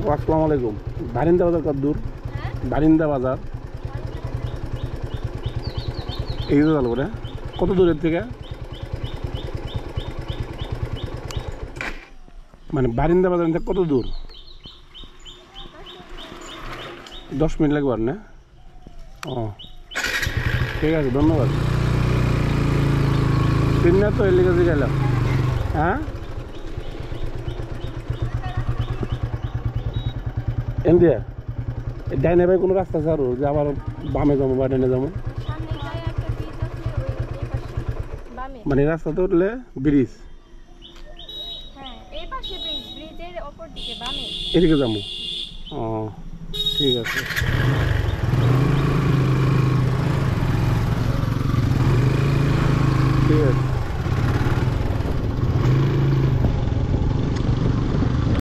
আসসালামু আলাইকুম। বারিন্দা বাজার কত দূর? বারিন্দা বাজার এই তো চালু কত দূরের থেকে? মানে বারিন্দা বাজার থেকে কত দূর? 10 মিনিট লাগবে আর না? ও ঠিক আছে, ধন্যবাদ। তিন তো এর লিখে গেলাম। হ্যাঁ এনদিয়া ডাইনে ভাই কোনো রাস্তা আছে আরো যে আবার বামে যাবো বা ডাইনে যাবো? মানে রাস্তাতে উঠলে ব্রিজ এদিকে যাবো। ও ঠিক আছে। ঠিক আছে।